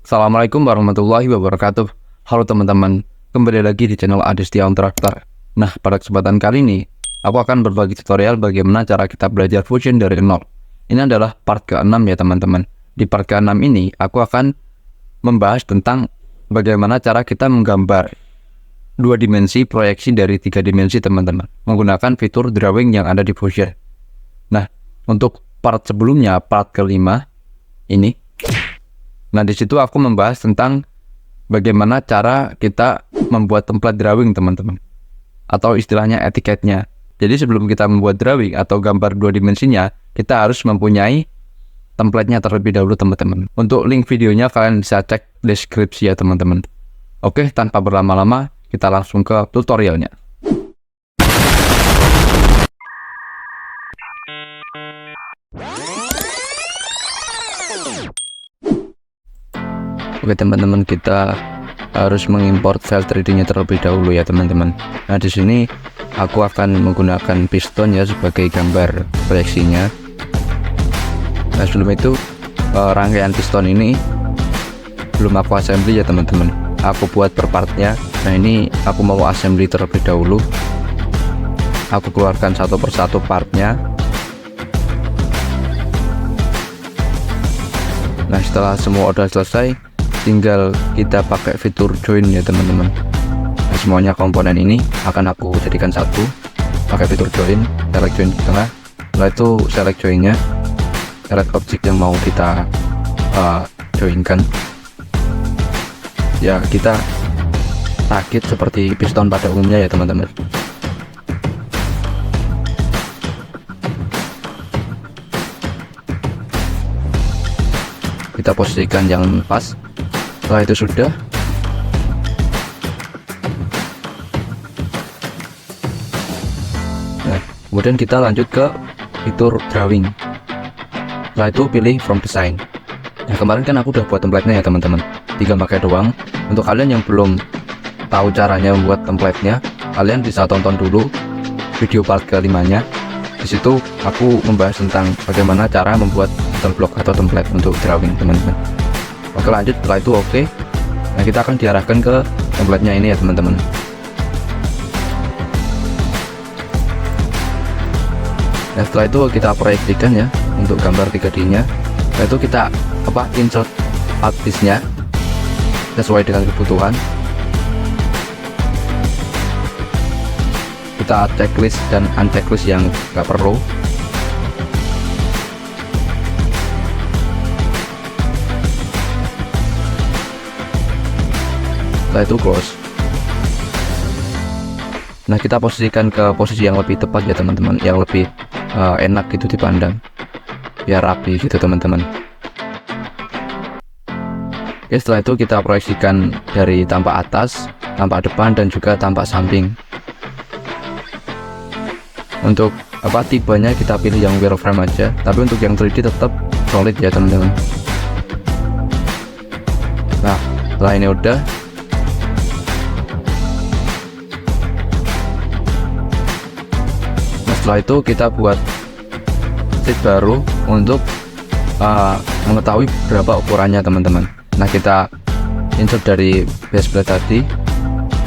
Assalamualaikum warahmatullahi wabarakatuh. Halo teman-teman, kembali lagi di channel Adestia Traktor. Nah, pada kesempatan kali ini, aku akan berbagi tutorial bagaimana cara kita belajar Fusion dari nol. Ini adalah part ke-6 ya teman-teman. Di part ke-6 ini, aku akan membahas tentang bagaimana cara kita menggambar 2 dimensi proyeksi dari 3 dimensi teman-teman, menggunakan fitur drawing yang ada di Fusion. Nah, untuk part sebelumnya, part ke-5 ini, nah di situ aku membahas tentang bagaimana cara kita membuat template drawing teman-teman, atau istilahnya etiketnya. Jadi sebelum kita membuat drawing atau gambar 2 dimensinya, kita harus mempunyai template-nya terlebih dahulu teman-teman. Untuk link videonya kalian bisa cek deskripsi ya teman-teman. Oke, tanpa berlama-lama, kita langsung ke tutorialnya. Oke teman-teman, kita harus mengimport file 3D-nya terlebih dahulu ya teman-teman. Nah di sini aku akan menggunakan piston ya sebagai gambar proyeksinya. Nah sebelum itu rangkaian piston ini belum aku assembly ya teman-teman. Aku buat per partnya. Nah ini aku mau assembly terlebih dahulu. Aku keluarkan satu persatu partnya. Nah setelah semua udah selesai, tinggal kita pakai fitur join ya teman-teman. Nah, semuanya komponen ini akan aku jadikan satu pakai fitur join. Select join di tengah, setelah itu select joinnya, select objek yang mau kita joinkan ya, kita rakit seperti piston pada umumnya ya teman-teman. Kita posisikan yang pas. Setelah itu sudah, nah kemudian kita lanjut ke fitur drawing. Setelah itu pilih from design. Nah kemarin kan aku udah buat template-nya ya teman-teman, tinggal pakai doang. Untuk kalian yang belum tahu caranya membuat template-nya, kalian bisa tonton dulu video part ke-5-nya. Di situ aku membahas tentang bagaimana cara membuat block atau template untuk drawing teman-teman. Oke lanjut, setelah itu oke. Nah kita akan diarahkan ke template-nya ini ya teman-teman. Nah setelah itu kita proyeksikan ya untuk gambar 3D-nya. Setelah itu kita insert part piece-nya sesuai dengan kebutuhan. Kita checklist dan unchecklist yang nggak perlu. Setelah itu close. Nah kita posisikan ke posisi yang lebih tepat ya teman-teman, yang lebih enak gitu dipandang, biar rapi gitu teman-teman. Oke, setelah itu kita proyeksikan dari tampak atas, tampak depan, dan juga tampak samping. Untuk tipenya kita pilih yang wireframe aja, tapi untuk yang 3D tetap solid ya teman-teman. Nah setelah ini udah, setelah itu kita buat sheet baru untuk mengetahui berapa ukurannya teman-teman. Nah kita insert dari base plate tadi.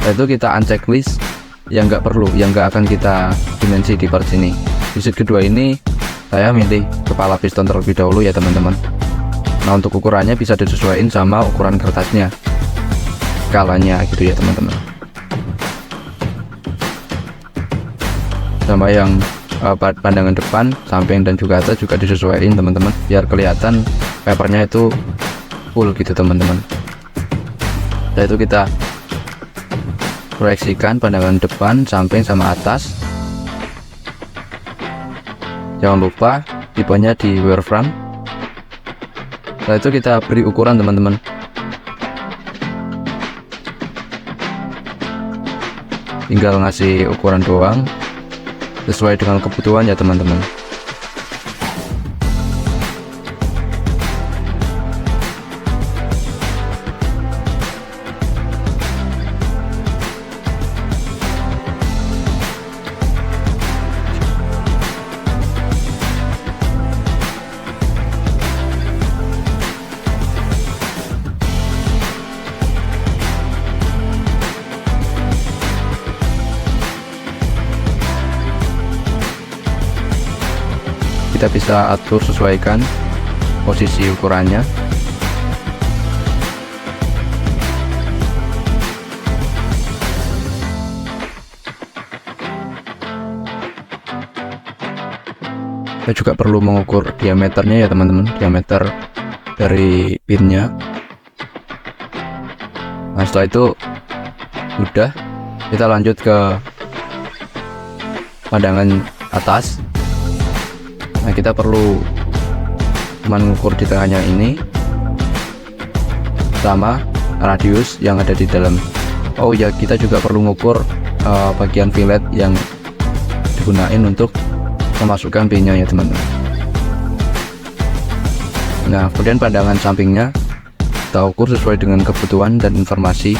Setelah itu kita unchecklist yang nggak perlu, yang nggak akan kita dimensi di part sini. Di sheet kedua ini saya milih kepala piston terlebih dahulu ya teman-teman. Nah untuk ukurannya bisa disesuaikan sama ukuran kertasnya, skalanya gitu ya teman-teman. Sama yang pandangan depan, samping, dan juga atas juga disesuaikan teman-teman, biar kelihatan papernya itu full gitu teman-teman. Setelah itu kita proyeksikan pandangan depan, samping, sama atas. Jangan lupa tipenya di wireframe. Setelah itu kita beri ukuran teman-teman. Tinggal ngasih ukuran doang sesuai dengan kebutuhan ya teman-teman. kita bisa atur sesuaikan posisi ukurannya. Kita juga perlu mengukur diameternya ya teman-teman, diameter dari pinnya. Nah setelah itu udah, kita lanjut ke pandangan atas. Nah kita perlu mengukur di tengahnya ini sama radius yang ada di dalam. Oh ya, kita juga perlu mengukur bagian fillet yang digunakan untuk memasukkan pinnya ya teman-teman. Nah kemudian pandangan sampingnya kita ukur sesuai dengan kebutuhan dan informasi.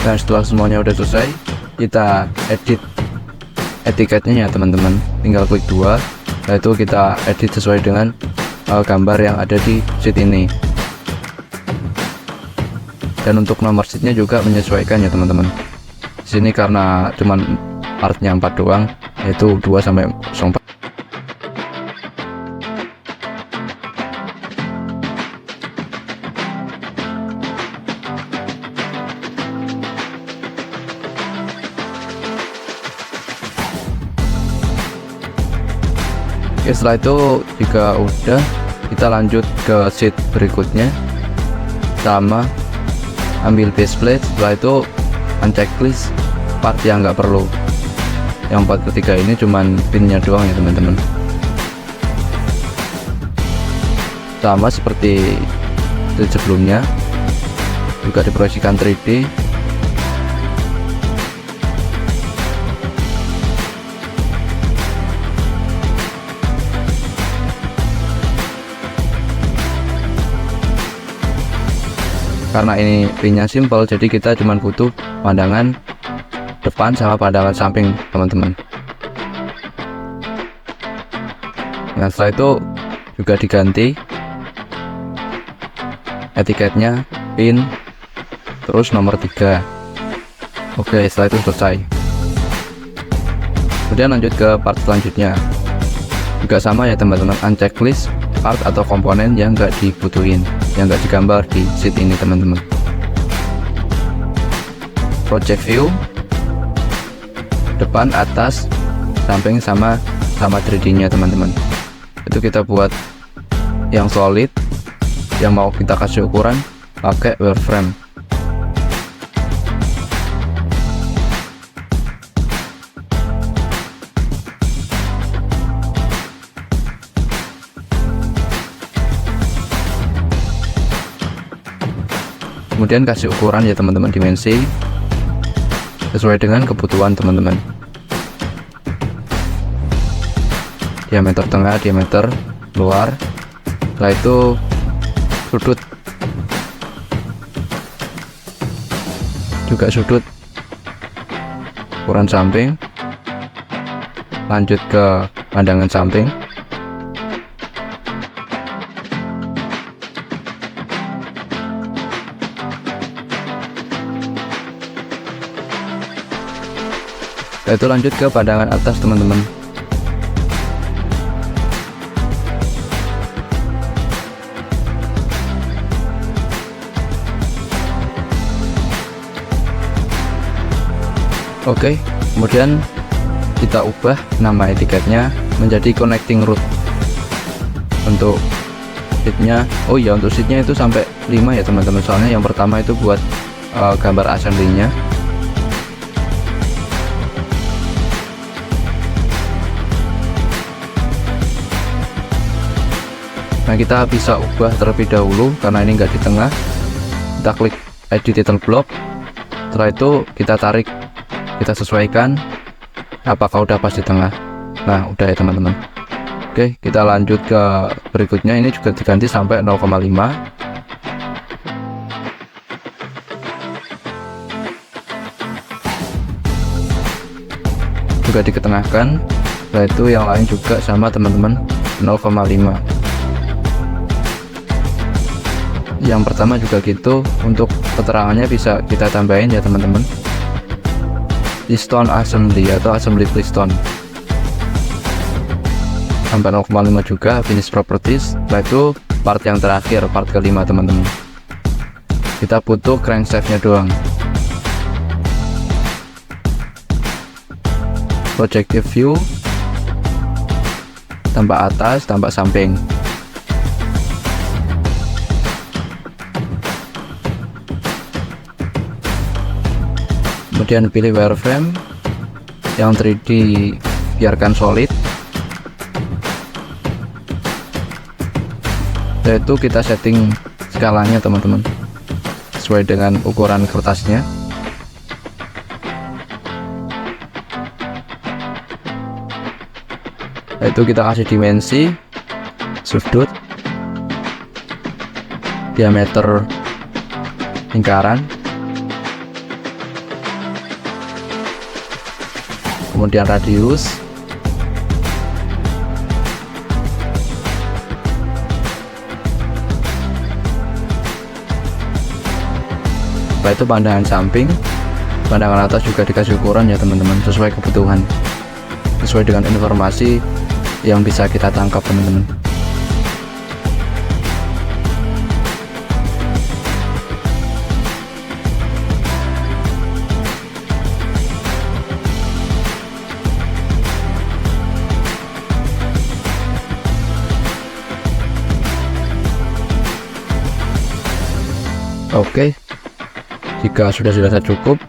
Dan setelah semuanya udah selesai, kita edit etiketnya ya teman-teman. Tinggal klik 2, setelah itu kita edit sesuai dengan gambar yang ada di sheet ini. Dan untuk nomor sheetnya juga menyesuaikan ya teman-teman. Di sini karena cuman partnya 4 doang, yaitu 2/04. Oke, setelah itu jika udah, kita lanjut ke sheet berikutnya sama ambil base plate. Setelah itu unchecklist part yang nggak perlu. Yang part ketiga ini cuman pinnya doang ya teman-teman. Sama seperti sheet sebelumnya, juga diproyeksikan 3D. Karena ini pinnya simple, jadi kita cuma butuh pandangan depan sama pandangan samping teman-teman. Nah setelah itu juga diganti etiketnya pin terus nomor 3. Oke, setelah itu selesai. Kemudian lanjut ke part selanjutnya, juga sama ya teman-teman, unchecklist part atau komponen yang nggak dibutuhin, yang nggak digambar di sheet ini teman-teman. Project view, depan, atas, samping sama 3D nya teman-teman. Itu kita buat yang solid, yang mau kita kasih ukuran pakai wireframe. Kemudian kasih ukuran ya teman-teman, dimensi sesuai dengan kebutuhan teman-teman. Diameter tengah, diameter luar. Setelah itu sudut, juga sudut ukuran samping. Lanjut ke pandangan samping. Setelah itu lanjut ke pandangan atas teman-teman. Oke, kemudian kita ubah nama etiketnya menjadi connecting root. Untuk sheetnya, oh iya, untuk sheetnya itu sampai 5 ya teman-teman, soalnya yang pertama itu buat gambar assembly-nya. Nah kita bisa ubah terlebih dahulu karena ini enggak di tengah. Kita klik edit title block. Setelah itu kita tarik, kita sesuaikan apakah udah pas di tengah. Nah udah ya teman-teman. Oke, kita lanjut ke berikutnya. Ini juga diganti sampai 0,5. juga diketengahkan, setelah itu yang lain juga sama teman-teman, 0,5. Yang pertama juga gitu. Untuk keterangannya bisa kita tambahin ya teman-teman, piston assembly atau assembly piston, sampai 0,5 juga. Finish properties, setelah itu part yang terakhir, part kelima teman-teman, kita butuh crankshaftnya doang. Projective view, tampak atas, tampak samping. Kemudian pilih wireframe yang 3D, biarkan solid. Yaitu kita setting skalanya teman-teman sesuai dengan ukuran kertasnya. Yaitu kita kasih dimensi, sudut, diameter lingkaran, kemudian radius, setelah itu pandangan samping, pandangan atas juga dikasih ukuran ya teman-teman, sesuai kebutuhan, sesuai dengan informasi yang bisa kita tangkap teman-teman. Oke, jika sudah dirasa cukup,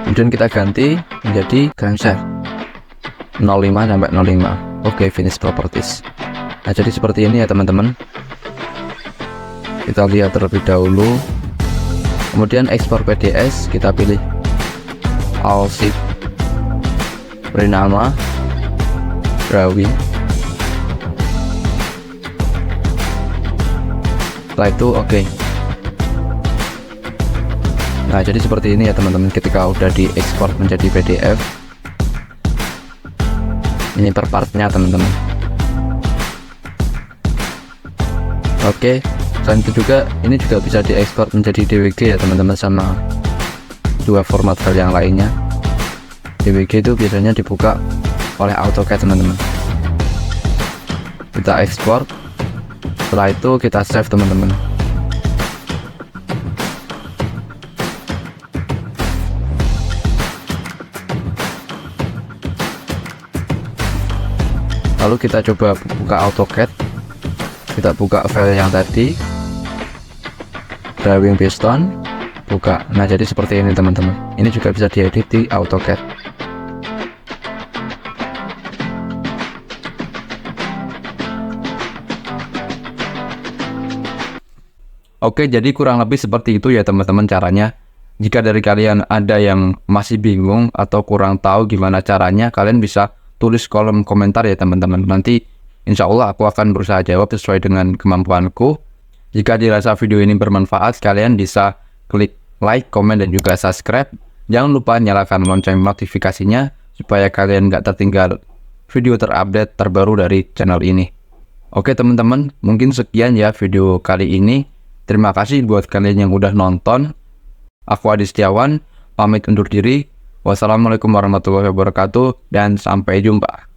kemudian kita ganti menjadi crankshaft 05 sampai 05. Oke, finish properties. Nah, jadi seperti ini ya teman-teman. Kita lihat terlebih dahulu. Kemudian ekspor PDS, kita pilih all sheet, beri nama drawing. Setelah itu oke. Nah, jadi seperti ini ya teman-teman ketika udah diekspor menjadi PDF. Ini per partnya teman-teman. Oke, selain itu juga ini juga bisa diekspor menjadi DWG ya teman-teman, sama dua format file yang lainnya. DWG itu biasanya dibuka oleh AutoCAD teman-teman. Kita ekspor, setelah itu kita save teman-teman. Lalu kita coba buka AutoCAD, kita buka file yang tadi, drawing piston, buka. Nah, jadi seperti ini teman-teman. Ini juga bisa diedit di AutoCAD. Oke, jadi kurang lebih seperti itu ya teman-teman caranya. Jika dari kalian ada yang masih bingung atau kurang tahu gimana caranya, kalian bisa tulis kolom komentar ya teman-teman. Nanti insya Allah aku akan berusaha jawab sesuai dengan kemampuanku. Jika dirasa video ini bermanfaat, kalian bisa klik like, komen, dan juga subscribe. Jangan lupa nyalakan lonceng notifikasinya supaya kalian gak tertinggal video terupdate terbaru dari channel ini. Oke teman-teman, mungkin sekian ya video kali ini. Terima kasih buat kalian yang udah nonton. Aku Adi Setiawan, pamit undur diri. Wassalamualaikum warahmatullahi wabarakatuh, dan sampai jumpa.